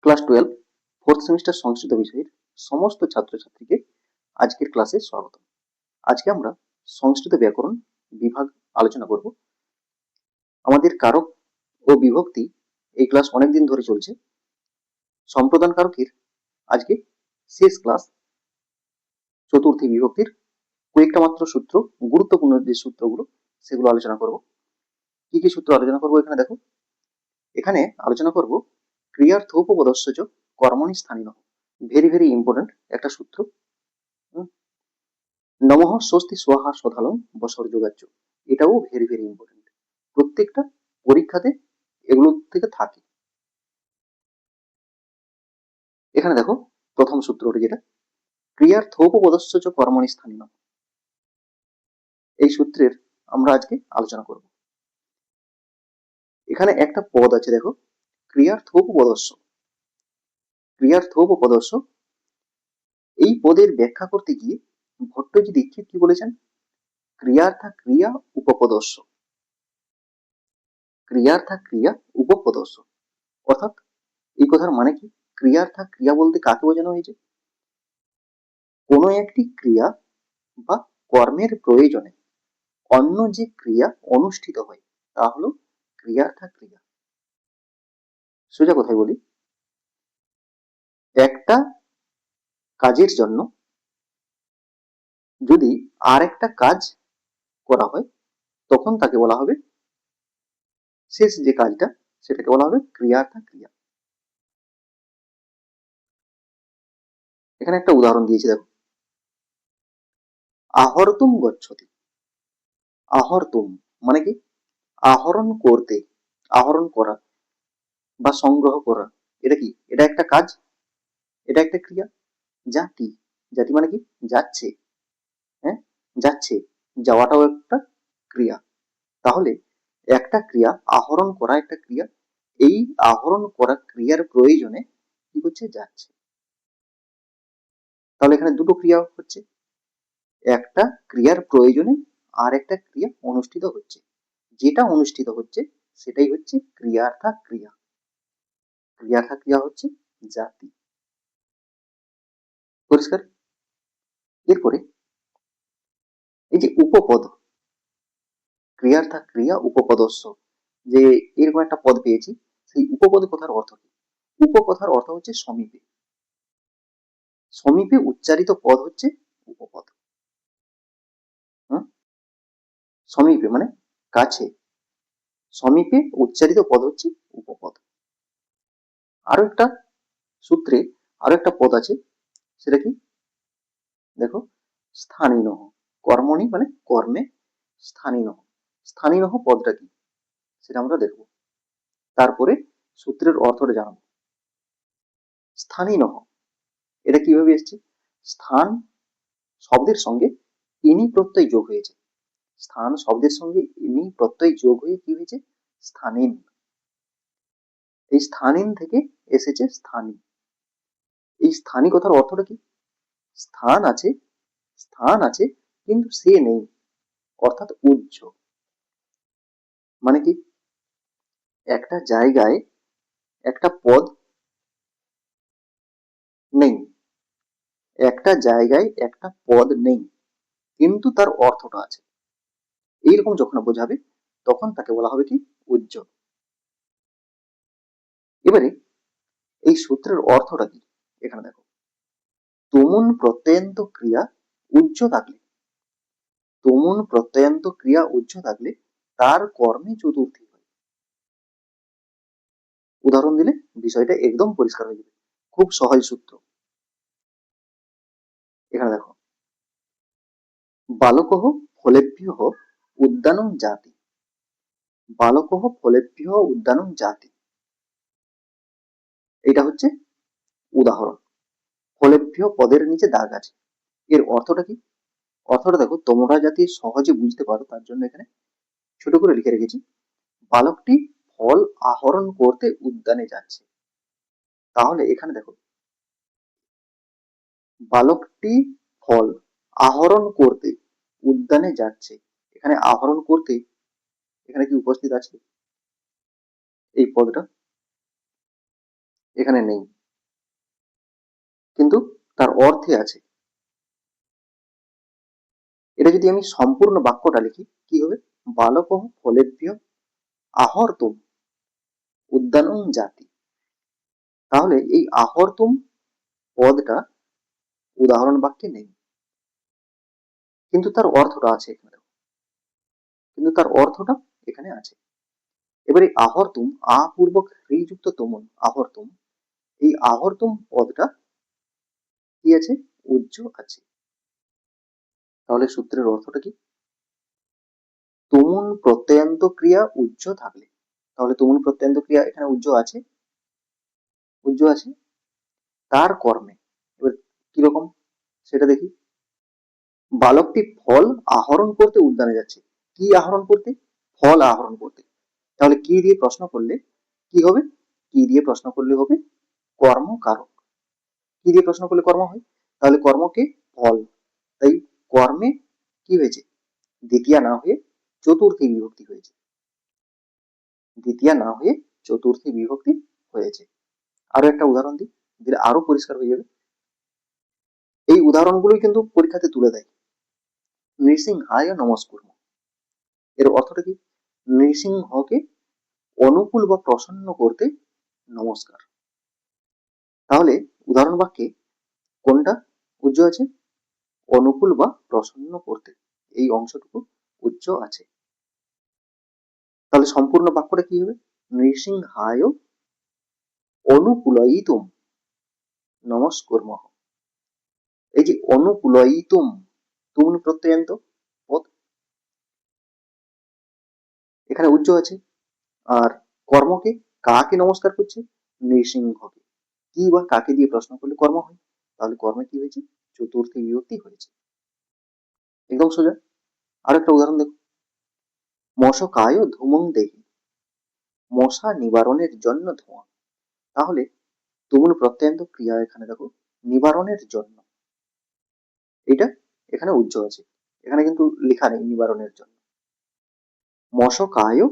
Class 12 fourth semester সংস্কৃত বিষয়ের সমস্ত ছাত্রছাত্রীকে আজকের ক্লাসে স্বাগত। আজকে আমরা সংস্কৃত ব্যাকরণ বিভাগ আলোচনা করব। আমাদের কারক ও বিভক্তি এই ক্লাস অনেকদিন ধরে চলছে। সম্প্রদান কারকের আজকে শেষ ক্লাস। চতুর্থী বিভক্তির কয়েকটা মাত্র সূত্র, গুরুত্বপূর্ণ যে সূত্রগুলো সেগুলো আলোচনা করব। কি কি সূত্র আলোচনা করব এখানে দেখো। এখানে আলোচনা করব ক্রিয়ার থৌপপদস্যজ কর্মণি স্থানীয়, ভেরি ভেরি ইম্পর্টেন্ট একটা সূত্র। নমঃ স্বস্তি স্বাহা সধালং বসর্যোগাচ্য, এটাও ভেরি ভেরি ইম্পর্টেন্ট, প্রত্যেকটা পরীক্ষাতে এগুলো থেকে থাকে। এখানে দেখো প্রথম সূত্রটি যেটা ক্রিয়ার থৌপপদস্যজ কর্মণি স্থানীয়, এই সূত্রের আমরা আজকে আলোচনা করব। এখানে একটা পদ আছে দেখো, ক্রিয়ার থৌপপদস্য। ক্রিয়ার থৌপপদস্য এই পদের ব্যাখ্যা করতে গিয়ে ভট্টজি দীক্ষিত কি বলেছেন, ক্রিয়ার্থা ক্রিয়া উপপদস্য। ক্রিয়ার্থা ক্রিয়া উপপদস্য, অর্থাৎ এই কথার মানে কি, ক্রিয়ার্থা ক্রিয়া বলতে কাকে বোঝানো হয়েছে, কোনো একটি ক্রিয়া বা কর্মের প্রয়োজনে অন্য যে ক্রিয়া অনুষ্ঠিত হয় তা হলো ক্রিয়ার্থা ক্রিয়া। সোজা কথায় বলি, একটা কাজের জন্য যদি আর একটা কাজ করা হয় তখন তাকে বলা হবে, শেষ যে কাজটা সেটাকে বলা হবে ক্রিয়ার্থা ক্রিয়া। এখানে একটা উদাহরণ দিয়েছি দেখো, আহর্তুম গচ্ছতি। আহর্তুম মানে কি, আহরণ করতে, আহরণ করা বা সংগ্রহ করা, এটা কি, এটা একটা কাজ, এটা একটা ক্রিয়া। জাতি, জাতি মানে কি, যাচ্ছে, হ্যাঁ যাচ্ছে, যাওয়াটাও একটা ক্রিয়া। তাহলে একটা ক্রিয়া, আহরণ করা একটা ক্রিয়া, এই আহরণ করা ক্রিয়ার প্রয়োজনে কি হচ্ছে, যাচ্ছে। তাহলে এখানে দুটো ক্রিয়া হচ্ছে, একটা ক্রিয়ার প্রয়োজনে আর একটা ক্রিয়া অনুষ্ঠিত হচ্ছে, যেটা অনুষ্ঠিত হচ্ছে সেটাই হচ্ছে ক্রিয়ার্থা ক্রিয়া। ক্রিয়ার্থা ক্রিয়া হচ্ছে জাতি। পরিষ্কার? এরপরে এই যে উপপদ, ক্রিয়ার্থা ক্রিয়া উপপদস্য, যে এরকম একটা পদ পেয়েছি, সেই উপপদ কথার অর্থ কি? উপকথার অর্থ হচ্ছে সমীপে। সমীপে উচ্চারিত পদ হচ্ছে উপপদ। সমীপে মানে কাছে, সমীপে উচ্চারিত পদ হচ্ছে উপপদ। আরো একটা সূত্রে আরো একটা পদ আছে, সেটা কি দেখো, স্থানীয়। কর্মণি মানে কর্মে, স্থানীয়। স্থানীয় পদটা কি সেটা আমরা দেখব, তারপরে সূত্রের অর্থটা জানাবো। স্থানীয় এটা কিভাবে এসছে, স্থান শব্দের সঙ্গে ইনি প্রত্যয় যোগ হয়েছে। স্থান শব্দের সঙ্গে ইনি প্রত্যয় যোগ হয়ে কি হয়েছে, স্থানীন। এই স্থানীন থেকে এসেছে স্থানী। এই স্থানী কথার অর্থটা কি, স্থান আছে, স্থান আছে কিন্তু সে নেই, অর্থাৎ উজ্জ। মানে কি, একটা জায়গায় একটা পদ নেই, একটা জায়গায় একটা পদ নেই কিন্তু তার অর্থটা আছে, এইরকম যখন বোঝাবে তখন তাকে বলা হবে কি, উজ্জ। এবারে এই সূত্রের অর্থটা কি, এখানে দেখো, তুমুন প্রত্যয়ন্ত ক্রিয়া উজ্জ থাকলে, তুমুন প্রত্যয়ন্ত ক্রিয়া উজ্জ থাকলে তার কর্মে চতুর্থী হয়। উদাহরণ দিলে বিষয়টা একদম পরিষ্কার হয়ে যাবে, খুব সহজ সূত্র। এখানে দেখো, বালকঃ ফলেভ্যঃ উদ্যানং জাতি। বালকঃ ফলেভ্যঃ উদ্যানং জাতি, এটা হচ্ছে উদাহরণ। ফলেভ্য পদের নিচে দাগ আছে, এর অর্থটা কি, অর্থটা দেখো তোমরা যাতে সহজে বুঝতে পারো তার জন্য এখানে ছোট করে লিখে রেখেছি, বালকটি ফল আহরণ করতে উদ্যানে যাচ্ছে। তাহলে এখানে দেখো, বালকটি ফল আহরণ করতে উদ্যানে যাচ্ছে, এখানে আহরণ করতে এখানে কি উপস্থিত আছে, এই পদটা এখানে নেই, কিন্তু তার অর্থে আছে। এটা যদি আমি সম্পূর্ণ বাক্যটা লিখি কি হবে? বালকঃ ফলেভ্য আহর্তুম উদ্যানং জাতি। তাহলে এই আহর্তুম পদটা উদাহরণ বাক্যে নেই, কিন্তু তার অর্থটা আছে এখানে, কিন্তু তার অর্থটা এখানে আছে। এবারে আহর্তুম আ পূর্বক হ্রিযুক্ত তুমুন আহর্তুম, এই আহর্তুম পদটা কি আছে? উজ্জ আছে। তাহলে সূত্রের অর্থটা কি? তুমুন প্রত্যয়ান্ত ক্রিয়া উজ্জ থাকলে, তাহলে তুমুন প্রত্যয়ান্ত ক্রিয়া এখানে উজ্জ আছে, উজ্জ আছে তার কর্মে। এবার কিরকম সেটা দেখি। বালকটি ফল আহরণ করতে উদ্যানে যাচ্ছে। কি আহরণ করতে? ফল আহরণ করতে। তাহলে কি দিয়ে প্রশ্ন করলে কি হবে? কি দিয়ে প্রশ্ন করলে হবে? কর্মকারক। কি দিয়ে প্রশ্ন করলে কর্ম হয়? তাহলে কর্মকে ফল, তাই কর্মে কি হয়েছে? দ্বিতীয়া না হয়ে চতুর্থী বিভক্তি হয়েছে, দ্বিতীয়া না হয়ে চতুর্থী বিভক্তি হয়েছে। আরো একটা উদাহরণ দিই, দিলে আরো পরিষ্কার হয়ে যাবে। এই উদাহরণগুলোই কিন্তু পরীক্ষাতে তুলে দেয়। নৃসিংহায় নমস্কুর্ম, এর অর্থটা কি? নৃসিংহকে অনুকূল বা প্রসন্ন করতে নমস্কার। তাহলে উদাহরণ বাক্যে কোনটা উজ্জ আছে? অনুকূল বা প্রসন্ন করতে, এই অংশটুকু উজ্জ আছে। তাহলে সম্পূর্ণ বাক্যটা কি হবে? নৃসিংহায় অনুকূলয়িতুম নমস্কুর্মঃ। এই যে অনুকূলয়িতুম, তুম প্রত্যয়ান্ত পদ, এখানে উজ্জ আছে। আর কর্মকে কাকে নমস্কার করছে? নৃসিংহকে। কি বা কাকে দিয়ে প্রশ্ন করলে কর্ম হয়? তাহলে কর্মে কি হয়েছে? চতুর্থী বিভক্তি হয়েছে। একদম সোজা। আর একটা উদাহরণ দেখো, মশকায় ধূমং দেহি, মশা নিবারণের জন্য ধোঁয়া। তাহলে তুমুল প্রত্যয়ান্ত ক্রিয়া এখানে দেখো নিবারণের জন্য, এটা এখানে উজ্জ আছে, এখানে কিন্তু লেখা নেই নিবারণের জন্য। মশকায়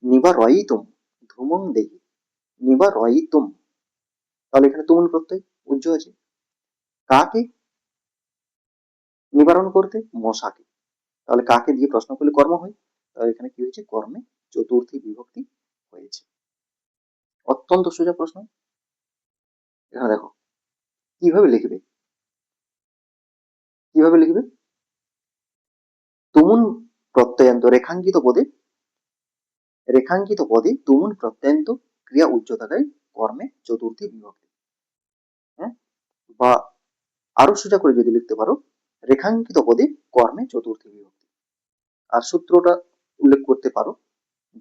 নিবারয়িতুম ধূমং দেহি, নিবারয়িতুম, তাহলে এখানে তুমুল প্রত্যয় উজ্জ আছে। কাকে নিবারণ করতে? মশাকে। তাহলে কাকে দিয়ে প্রশ্ন করলে কর্ম হয়? তাহলে এখানে কি হয়েছে? কর্মে চতুর্থী বিভক্তি হয়েছে। অত্যন্ত সোজা প্রশ্ন। এখানে দেখো কিভাবে লিখবে, কিভাবে লিখবে? তুমুন প্রত্যয়ান্ত রেখাঙ্কিত পদে, রেখাঙ্কিত পদে তুমুন প্রত্যয়ান্ত ক্রিয়া উজ্জ থাকায় কর্মে চতুর্থী বিভক্তি। হ্যাঁ, বা আরো সোজা করে যদি লিখতে পারো, রেখাঙ্কিত পদে কর্মে চতুর্থী বিভক্তি। আর সূত্রটা উল্লেখ করতে পারো,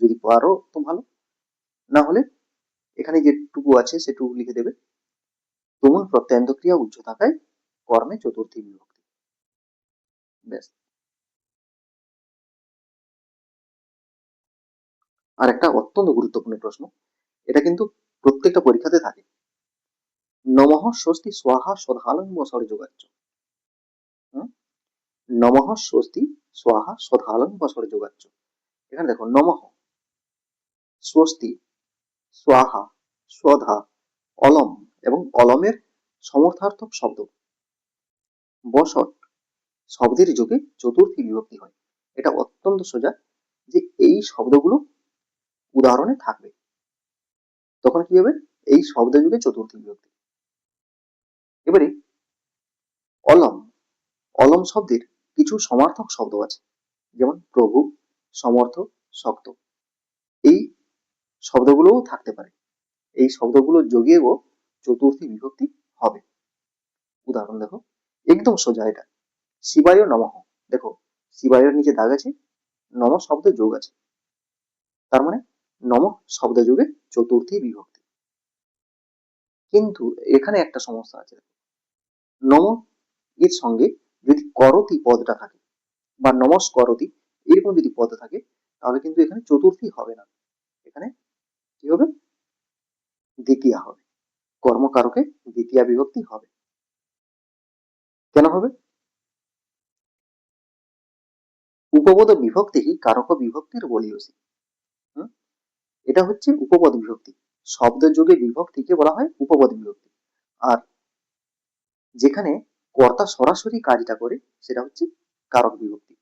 যদি পারো তো ভালো, না হলে এখানে যেটুকু আছে সেটুকু লিখে দেবে। তুমুল প্রত্যয়ান্ত ক্রিয়া উজ্জ থাকায় কর্মে চতুর্থী বিভক্তি। ব্যাস। আর একটা অত্যন্ত গুরুত্বপূর্ণ প্রশ্ন, এটা কিন্তু প্রত্যেকটা পরীক্ষাতে থাকে। নমঃ স্বস্তি স্বাহা সদালং বসরে যোগাচ্ছ। নমঃ স্বস্তি স্বাহা সদালং বসরে যোগাচ্ছ। এখানে দেখো নমঃ, স্বস্তি, স্বাহা, স্বধা, অলম এবং অলমের সমর্থার্থক শব্দ বসট শব্দের যোগে চতুর্থী বিভক্তি হয়। এটা অত্যন্ত সোজা যে এই শব্দগুলো উদাহরণে থাকবে, তখন কি হবে? এই শব্দ যুগে চতুর্থী বিভক্তি। এবারে অলম, অলম শব্দের কিছু সমার্থক শব্দ আছে, যেমন প্রভু, সমর্থ, শক্ত, এই শব্দগুলোও থাকতে পারে। এই শব্দগুলো যোগেও চতুর্থী বিভক্তি হবে। উদাহরণ দেখো, একদম সোজা এটা। শিবায় নমঃ, দেখো শিবায়ের নিচে দাগ আছে, নম শব্দ যোগ আছে, তার মানে নম শব্দ যোগে চতুর্থী বিভক্তি। কিন্তু এখানে একটা সমস্যা আছে, নম এর সঙ্গে যদি করতি পদটা থাকে বা নমস্করতি এরকম যদি পদ থাকে, তাহলে কিন্তু এখানে চতুর্থী হবে না, এখানে কি হবে? দ্বিতীয়া হবে, কর্মকারকে দ্বিতীয়া বিভক্তি হবে। কেন হবে? উপপদ বিভক্তি কারক বিভক্তির বলিয়সী। এটা হচ্ছে উপপদ বিভক্তি, শব্দ যোগে বিভক্তিকে বলা হয় উপপদ বিভক্তি। আর যেখানে কর্তা সরাসরি কাজটা করে সেটা হচ্ছে কারক বিভক্তি।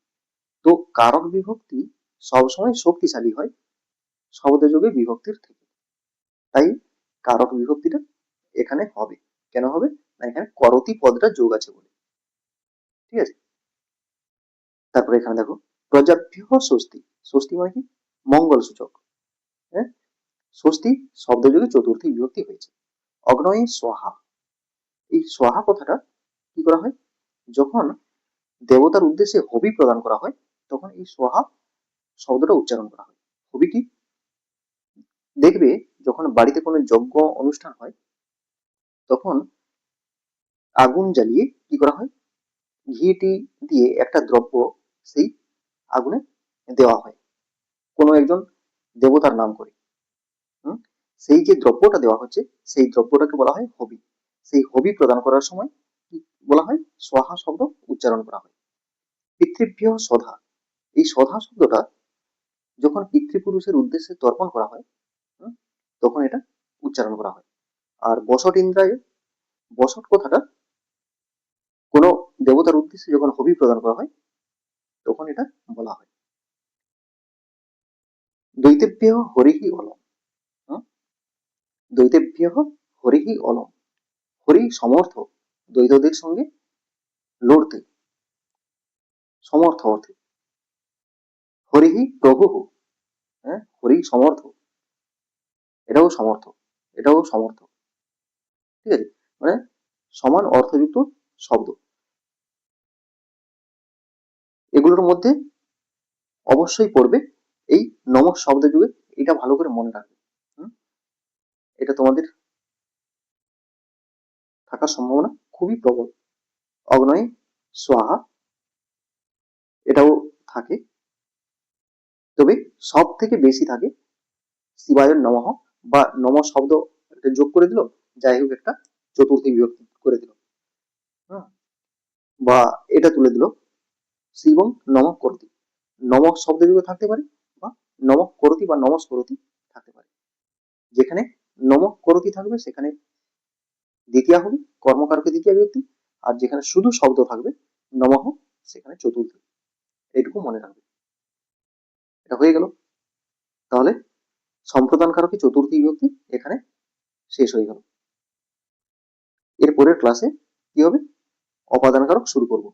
তো কারক বিভক্তি সবসময় শক্তিশালী হয় শব্দযোগে বিভক্তির থেকে, তাই কারক বিভক্তিটা এখানে হবে। কেন হবে না, এখানে করতি পদটা যোগ আছে বলে। ঠিক আছে, তারপরে এখানে দেখো প্রজাভ্য ষষ্ঠী। ষষ্ঠী মানে কি, মঙ্গল সূচক। হ্যাঁ, ষষ্ঠী শব্দযোগে চতুর্থী বিভক্তি হয়েছে। অগ্নয়ে সোহা, এই সোহা কথাটা কি করা হয়, যখন দেবতার উদ্দেশ্যে হবি প্রদান করা হয় তখন এই সোহা শব্দটা উচ্চারণ করা হয়। হবি কি, দেখবে যখন বাড়িতে কোনো যজ্ঞ অনুষ্ঠান হয় তখন আগুন জ্বালিয়ে কি করা হয়, ঘিটি দিয়ে একটা দ্রব্য সেই আগুনে দেওয়া হয় কোনো একজন দেবতার নাম করে। হুম, সেই যে দ্রব্যটা দেওয়া হচ্ছে সেই দ্রব্যটাকে বলা হয় হবি। সেই হবি প্রদান করার সময় কি বলা হয়, সোহা শব্দ উচ্চারণ করা হয়। পিতৃভ্য সধা, এই সধা শব্দটা যখন পিতৃপুরুষের উদ্দেশ্যে তর্পণ করা হয় তখন এটা উচ্চারণ করা হয়। আর বসট ইন্দ্রায়, বসট কথাটা কোনো দেবতার উদ্দেশ্যে যখন হবি প্রদান করা হয় তখন এটা বলা হয়। দৈতেভ্য হরিহি অলম। দৈতেভ্য হরিহি অলম, হরি সমর্থ দ্বৈতদের সঙ্গে লড়তে, সমর্থ অর্থে। হরিহি প্রভু, হ্যাঁ হরি সমর্থ, এটাও সমর্থ, এটাও সমর্থ। ঠিক আছে, মানে সমান অর্থযুক্ত শব্দ। এগুলোর মধ্যে অবশ্যই পড়বে এই নম শব্দ যুগে, এটা ভালো করে মনে রাখবে। এটা তোমাদের থাকার সম্ভাবনা খুবই প্রবল। অগ্নয়ে সোহা, এটাও থাকে, তবে সব থেকে বেশি থাকে শিবায়ের নমঃ বা নম শব্দ যোগ করে দিল, যাই হোক একটা চতুর্থী বিভক্তি করে দিল, বা এটা তুলে দিল শিবং নমঃ করতি। নমঃ শব্দ যুগে থাকতে পারে বা নমঃ করতি বা নমঃ করতি থাকতে পারে। যেখানে নমঃ করতি থাকবে সেখানে দ্বিতীয়া হবে, কর্মকারকে দ্বিতীয় বিভক্তি। আর যেখানে শুধু শব্দ থাকবে নমঃ সেখানে চতুর্থী। এইটুকু মনে রাখবে। এটা হয়ে গেল, তাহলে সম্প্রদান কারকে চতুর্থী বিভক্তি এখানে শেষ হয়ে গেল। এর পরের ক্লাসে কি হবে, অপাদান কারক শুরু করব।